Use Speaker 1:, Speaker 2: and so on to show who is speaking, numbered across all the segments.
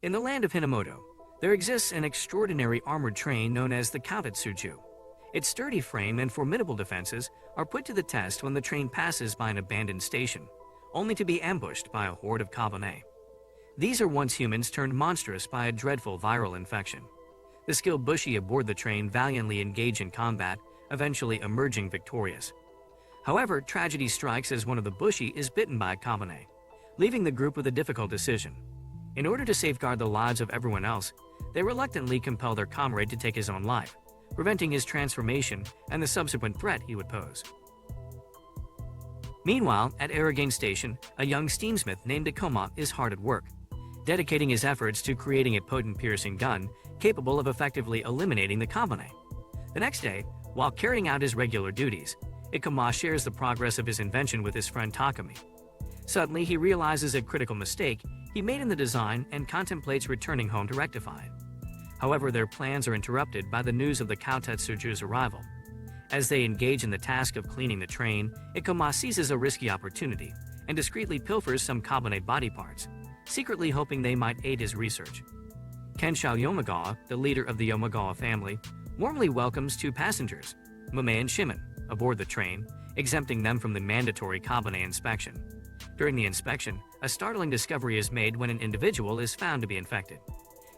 Speaker 1: In the land of Hinamoto, there exists an extraordinary armored train known as the Koutetsujou. Its sturdy frame and formidable defenses are put to the test when the train passes by an abandoned station, only to be ambushed by a horde of Kabaneri. These are once humans turned monstrous by a dreadful viral infection. The skilled bushi aboard the train valiantly engage in combat, eventually emerging victorious. However, tragedy strikes as one of the bushi is bitten by a Kabaneri, leaving the group with a difficult decision. In order to safeguard the lives of everyone else, they reluctantly compel their comrade to take his own life, preventing his transformation and the subsequent threat he would pose. Meanwhile, at Aragane Station, a young steamsmith named Ikoma is hard at work, dedicating his efforts to creating a potent piercing gun capable of effectively eliminating the Kabaneri. The next day, while carrying out his regular duties, Ikoma shares the progress of his invention with his friend Takumi. Suddenly, he realizes a critical mistake he made in the design and contemplates returning home to rectify it. However, their plans are interrupted by the news of the Koutetsujou's arrival. As they engage in the task of cleaning the train, Ikoma seizes a risky opportunity and discreetly pilfers some Kabaneri body parts, secretly hoping they might aid his research. Kenshou Yomagawa, the leader of the Yomagawa family, warmly welcomes two passengers, Mume and Shimon, aboard the train, exempting them from the mandatory Kabaneri inspection. During the inspection, a startling discovery is made when an individual is found to be infected.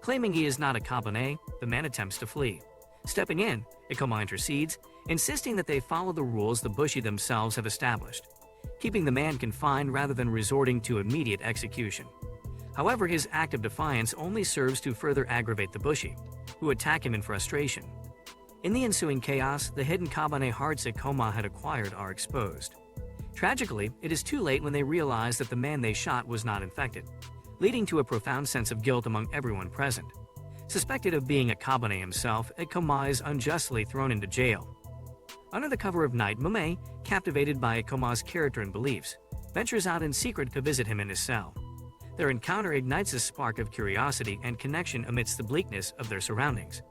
Speaker 1: Claiming he is not a Kabaneri, the man attempts to flee. Stepping in, Ikoma intercedes, insisting that they follow the rules the bushi themselves have established, keeping the man confined rather than resorting to immediate execution. However, his act of defiance only serves to further aggravate the bushi, who attack him in frustration. In the ensuing chaos, the hidden Kabaneri hearts Ikoma had acquired are exposed. Tragically, it is too late when they realize that the man they shot was not infected, leading to a profound sense of guilt among everyone present. Suspected of being a Kabaneri himself, Ikoma is unjustly thrown into jail. Under the cover of night, Mume, captivated by Ikoma's character and beliefs, ventures out in secret to visit him in his cell. Their encounter ignites a spark of curiosity and connection amidst the bleakness of their surroundings.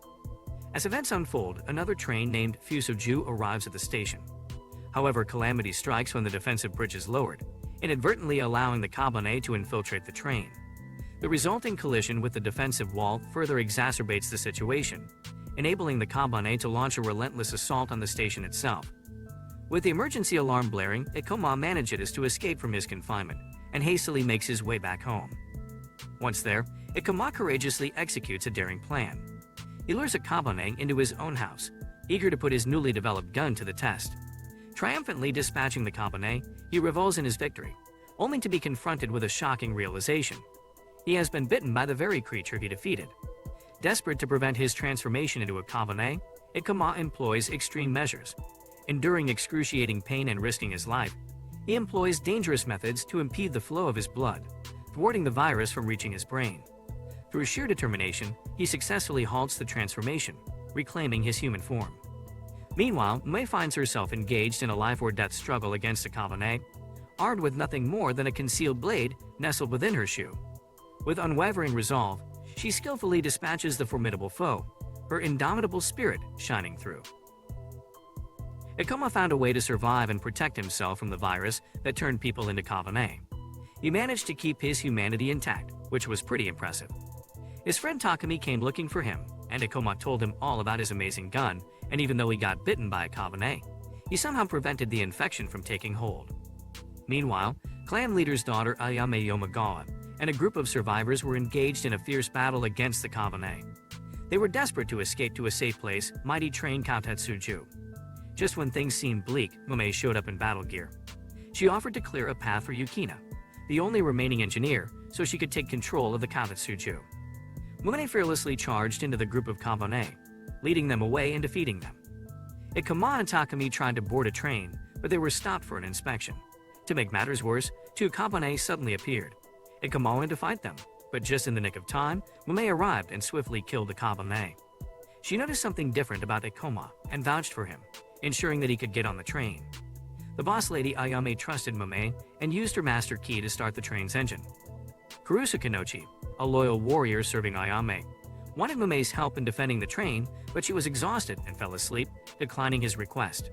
Speaker 1: As events unfold, another train named Shoujo arrives at the station. However, calamity strikes when the defensive bridge is lowered, inadvertently allowing the Kabaneri to infiltrate the train. The resulting collision with the defensive wall further exacerbates the situation, enabling the Kabaneri to launch a relentless assault on the station itself. With the emergency alarm blaring, Ikoma manages to escape from his confinement and hastily makes his way back home. Once there, Ikoma courageously executes a daring plan. He lures a Kabaneri into his own house, eager to put his newly developed gun to the test. Triumphantly dispatching the Kabaneri, he revels in his victory, only to be confronted with a shocking realization. He has been bitten by the very creature he defeated. Desperate to prevent his transformation into a Kabaneri, Ikoma employs extreme measures. Enduring excruciating pain and risking his life, he employs dangerous methods to impede the flow of his blood, thwarting the virus from reaching his brain. Through sheer determination, he successfully halts the transformation, reclaiming his human form. Meanwhile, Mei finds herself engaged in a life-or-death struggle against a Kabaneri, armed with nothing more than a concealed blade nestled within her shoe. With unwavering resolve, she skillfully dispatches the formidable foe, her indomitable spirit shining through. Ikoma found a way to survive and protect himself from the virus that turned people into Kabaneri. He managed to keep his humanity intact, which was pretty impressive. His friend Takumi came looking for him, and Ikoma told him all about his amazing gun, and even though he got bitten by a Kabaneri, he somehow prevented the infection from taking hold. Meanwhile, clan leader's daughter Ayame Yomagawa and a group of survivors were engaged in a fierce battle against the Kabaneri. They were desperate to escape to a safe place, mighty train Koutetsujou. Just when things seemed bleak, Mume showed up in battle gear. She offered to clear a path for Yukina, the only remaining engineer, so she could take control of the Koutetsujou. Mume fearlessly charged into the group of Kabaneri, leading them away and defeating them. Ikoma and Takumi tried to board a train, but they were stopped for an inspection. To make matters worse, two Kabaneri suddenly appeared. Ikoma went to fight them, but just in the nick of time, Mume arrived and swiftly killed the Kabaneri. She noticed something different about Ikoma and vouched for him, ensuring that he could get on the train. The boss lady Ayame trusted Mume and used her master key to start the train's engine. Kurusu Kanochi, a loyal warrior serving Ayame, wanted Mume's help in defending the train, but she was exhausted and fell asleep, declining his request.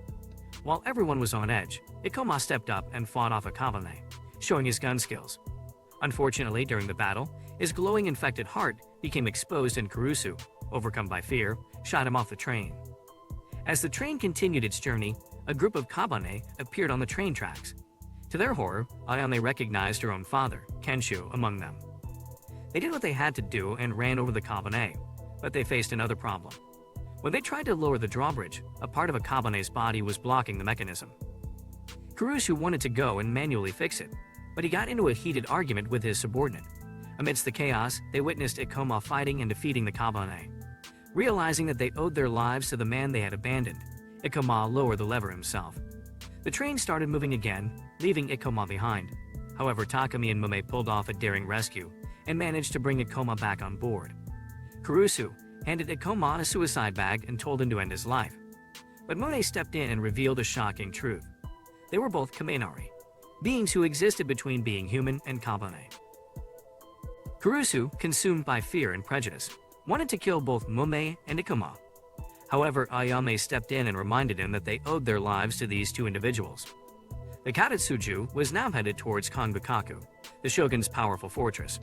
Speaker 1: While everyone was on edge, Ikoma stepped up and fought off a Kabaneri, showing his gun skills. Unfortunately, during the battle, His glowing infected heart became exposed and Kurusu, overcome by fear, shot him off the train. As the train continued its journey, a group of Kabane appeared on the train tracks. To their horror, Ayame recognized her own father, Kenshu, among them. They did what they had to do and ran over the Kabane, but they faced another problem. When they tried to lower the drawbridge, a part of a Kabane's body was blocking the mechanism. Kurusu wanted to go and manually fix it, but he got into a heated argument with his subordinate. Amidst the chaos, they witnessed Ikoma fighting and defeating the Kabane. Realizing that they owed their lives to the man they had abandoned, Ikoma lowered the lever himself. The train started moving again, leaving Ikoma behind. However, Takumi and Mume pulled off a daring rescue and managed to bring Ikoma back on board. Kurusu handed Ikoma a suicide bag and told him to end his life. But Mume stepped in and revealed a shocking truth. They were both Kabaneri, beings who existed between being human and Kabane. Kurusu, consumed by fear and prejudice, wanted to kill both Mume and Ikoma. However, Ayame stepped in and reminded him that they owed their lives to these two individuals. The Koutetsujou was now headed towards Kangokaku, the shogun's powerful fortress.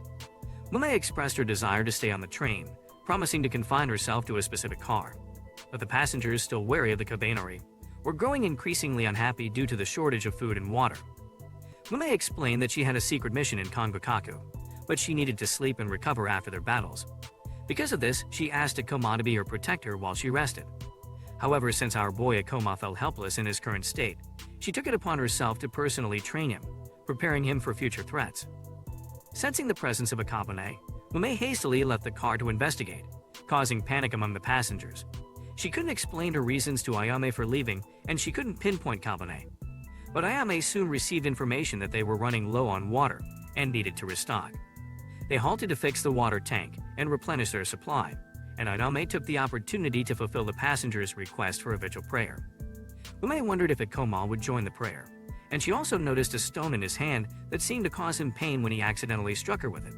Speaker 1: Mume expressed her desire to stay on the train, promising to confine herself to a specific car. But the passengers, still wary of the Kabaneri, were growing increasingly unhappy due to the shortage of food and water. Mume explained that she had a secret mission in Kangokaku, but she needed to sleep and recover after their battles. Because of this, she asked Ikoma to be her protector while she rested. However, since our boy Ikoma felt helpless in his current state, she took it upon herself to personally train him, preparing him for future threats. Sensing the presence of a Kabane, Mume hastily left the car to investigate, causing panic among the passengers. She couldn't explain her reasons to Ayame for leaving, and she couldn't pinpoint Kabane. But Ayame soon received information that they were running low on water and needed to restock. They halted to fix the water tank and replenish their supply, and Ayame took the opportunity to fulfill the passengers' request for a vigil prayer. Mume wondered if Ikoma would join the prayer, and she also noticed a stone in his hand that seemed to cause him pain when he accidentally struck her with it.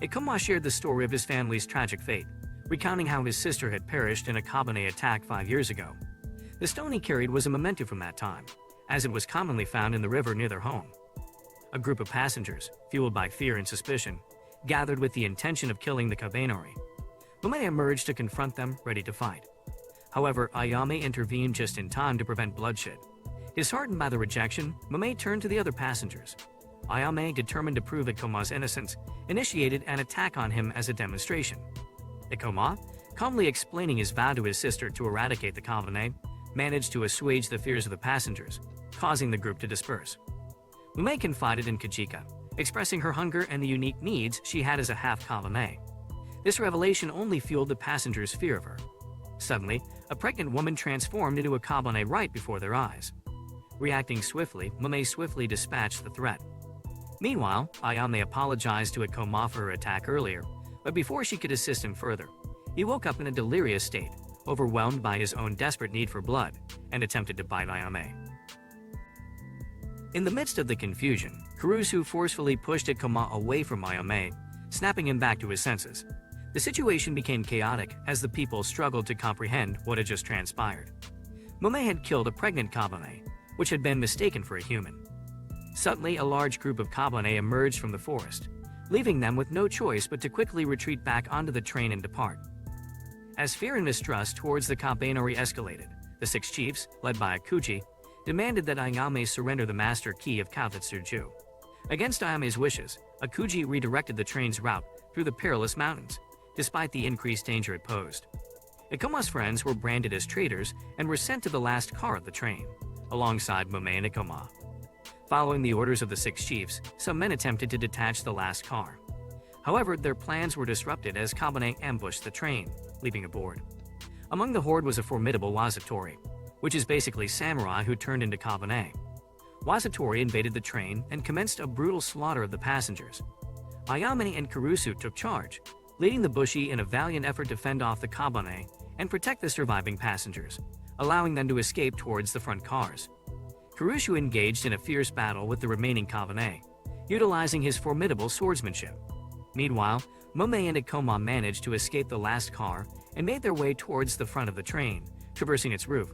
Speaker 1: Ikoma shared the story of his family's tragic fate, recounting how his sister had perished in a Kabane attack 5 years ago. The stone he carried was a memento from that time, as it was commonly found in the river near their home. A group of passengers, fueled by fear and suspicion, gathered with the intention of killing the Kabaneri. Mume emerged to confront them, ready to fight. However, Ayame intervened just in time to prevent bloodshed. Disheartened by the rejection, Mume turned to the other passengers. Ayame, determined to prove Ikoma's innocence, initiated an attack on him as a demonstration. Ikoma, calmly explaining his vow to his sister to eradicate the Kabane, managed to assuage the fears of the passengers, causing the group to disperse. Mume confided in Kajika, expressing her hunger and the unique needs she had as a half-Kabane. This revelation only fueled the passengers' fear of her. Suddenly, a pregnant woman transformed into a Kabane right before their eyes. Reacting swiftly, Mume swiftly dispatched the threat. Meanwhile, Ayame apologized to Ikoma for her attack earlier, but before she could assist him further, he woke up in a delirious state, overwhelmed by his own desperate need for blood, and attempted to bite Ayame. In the midst of the confusion, Kurusu forcefully pushed Ikoma away from Ayame, snapping him back to his senses. The situation became chaotic as the people struggled to comprehend what had just transpired. Mume had killed a pregnant Kabane, which had been mistaken for a human. Suddenly, a large group of Kabane emerged from the forest, leaving them with no choice but to quickly retreat back onto the train and depart. As fear and mistrust towards the Kabaneri escalated, the 6 chiefs, led by Akuji, demanded that Ayame surrender the master key of Koutetsujou. Against Ayame's wishes, Akuji redirected the train's route through the perilous mountains, despite the increased danger it posed. Ikoma's friends were branded as traitors and were sent to the last car of the train, alongside Mume and Ikoma. Following the orders of the 6 chiefs, some men attempted to detach the last car. However, their plans were disrupted as Kabane ambushed the train, leaping aboard. Among the horde was a formidable Wazatori, which is basically samurai who turned into Kabane. Wazatori invaded the train and commenced a brutal slaughter of the passengers. Ayame and Kurusu took charge, leading the Bushi in a valiant effort to fend off the Kabane and protect the surviving passengers, allowing them to escape towards the front cars. Kurusu engaged in a fierce battle with the remaining Kabane, utilizing his formidable swordsmanship. Meanwhile, Mume and Ikoma managed to escape the last car and made their way towards the front of the train, traversing its roof.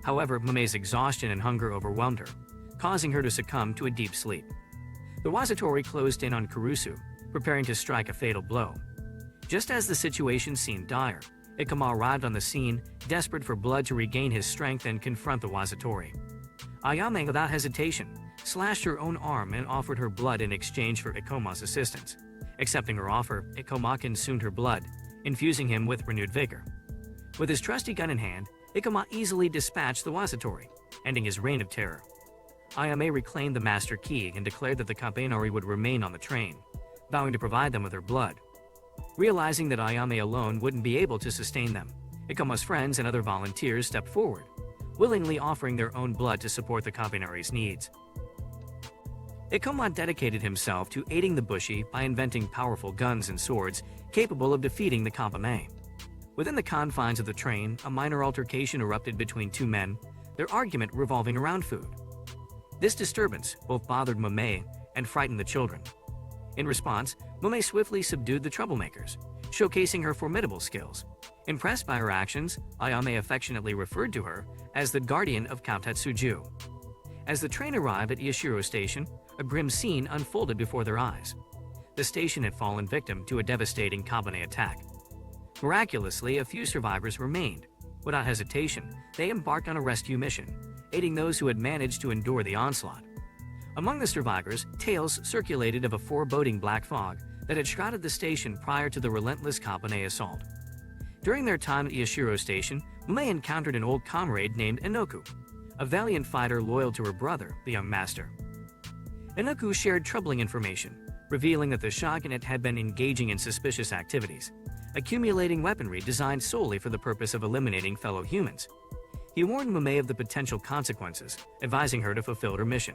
Speaker 1: However, Mume's exhaustion and hunger overwhelmed her, causing her to succumb to a deep sleep. The Wazatori closed in on Kurusu, preparing to strike a fatal blow. Just as the situation seemed dire, Ikoma arrived on the scene, desperate for blood to regain his strength and confront the Wazatori. Ayame, without hesitation, slashed her own arm and offered her blood in exchange for Ikoma's assistance. Accepting her offer, Ikoma consumed her blood, infusing him with renewed vigor. With his trusty gun in hand, Ikoma easily dispatched the Wazatori, ending his reign of terror. Ayame reclaimed the master key and declared that the Kabaneri would remain on the train, vowing to provide them with her blood. Realizing that Ayame alone wouldn't be able to sustain them, Ikoma's friends and other volunteers stepped forward, willingly offering their own blood to support the Kabaneri's needs. Ikoma dedicated himself to aiding the Bushi by inventing powerful guns and swords capable of defeating the Kabaneri. Within the confines of the train, a minor altercation erupted between two men, their argument revolving around food. This disturbance both bothered Mame and frightened the children. In response, Mame swiftly subdued the troublemakers, showcasing her formidable skills. Impressed by her actions, Ayame affectionately referred to her as the guardian of Koutetsujou. As the train arrived at Yashiro Station, a grim scene unfolded before their eyes. The station had fallen victim to a devastating Kabaneri attack. Miraculously, a few survivors remained. Without hesitation, they embarked on a rescue mission, aiding those who had managed to endure the onslaught. Among the survivors, tales circulated of a foreboding black fog that had shrouded the station prior to the relentless Kabaneri assault. During their time at Yashiro Station, Mame encountered an old comrade named Inoku, a valiant fighter loyal to her brother, the young master. Inoku shared troubling information, revealing that the shogunate had been engaging in suspicious activities, accumulating weaponry designed solely for the purpose of eliminating fellow humans. He warned Mame of the potential consequences, advising her to fulfill her mission.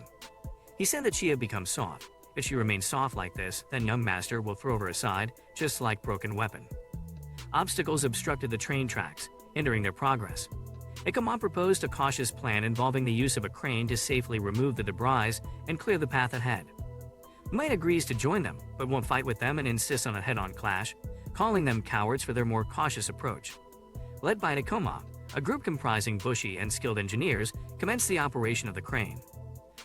Speaker 1: He said that she had become soft. If she remains soft like this, then young master will throw her aside, just like broken weapon. Obstacles obstructed the train tracks, hindering their progress. Ikoma proposed a cautious plan involving the use of a crane to safely remove the debris and clear the path ahead. Mame agrees to join them, but won't fight with them and insists on a head-on clash, calling them cowards for their more cautious approach. Led by Ikoma, a group comprising Bushi and skilled engineers commenced the operation of the crane.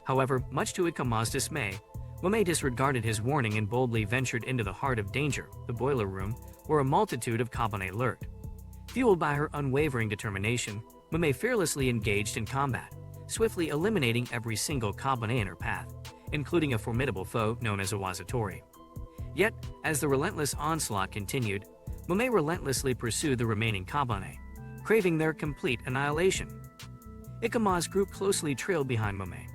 Speaker 1: However, much to Ikoma's dismay, Mame disregarded his warning and boldly ventured into the heart of danger, the boiler room, where a multitude of Kabaneri lurked. Fueled by her unwavering determination, Mame fearlessly engaged in combat, swiftly eliminating every single Kabaneri in her path, including a formidable foe known as a Wazatori. Yet, as the relentless onslaught continued, Mame relentlessly pursued the remaining Kabaneri, craving their complete annihilation. Ikoma's group closely trailed behind Mame,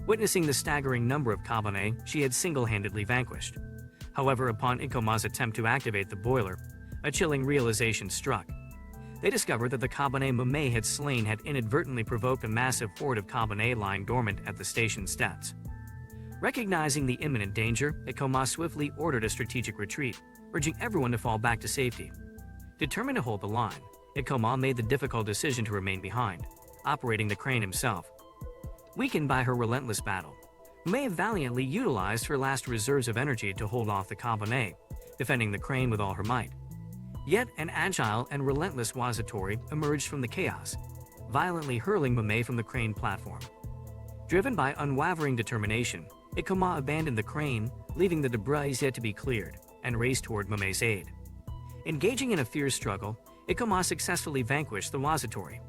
Speaker 1: witnessing the staggering number of Kabaneri she had single-handedly vanquished. However, upon Ikoma's attempt to activate the boiler, a chilling realization struck. They discovered that the Kabaneri Mame had slain had inadvertently provoked a massive horde of Kabaneri lying dormant at the station steps. Recognizing the imminent danger, Ikoma swiftly ordered a strategic retreat, urging everyone to fall back to safety. Determined to hold the line, Ikoma made the difficult decision to remain behind, operating the crane himself. Weakened by her relentless battle, Mame valiantly utilized her last reserves of energy to hold off the Kabaneri, defending the crane with all her might. Yet an agile and relentless Wazatori emerged from the chaos, violently hurling Mame from the crane platform. Driven by unwavering determination, Ikoma abandoned the crane, leaving the debris yet to be cleared, and raced toward Mame's aid. Engaging in a fierce struggle, Ikoma successfully vanquished the Wazatori,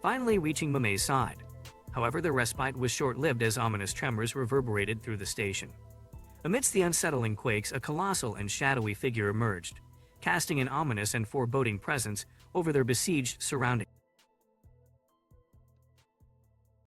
Speaker 1: finally reaching Mame's side. However, their respite was short-lived as ominous tremors reverberated through the station. Amidst the unsettling quakes, a colossal and shadowy figure emerged, casting an ominous and foreboding presence over their besieged surroundings.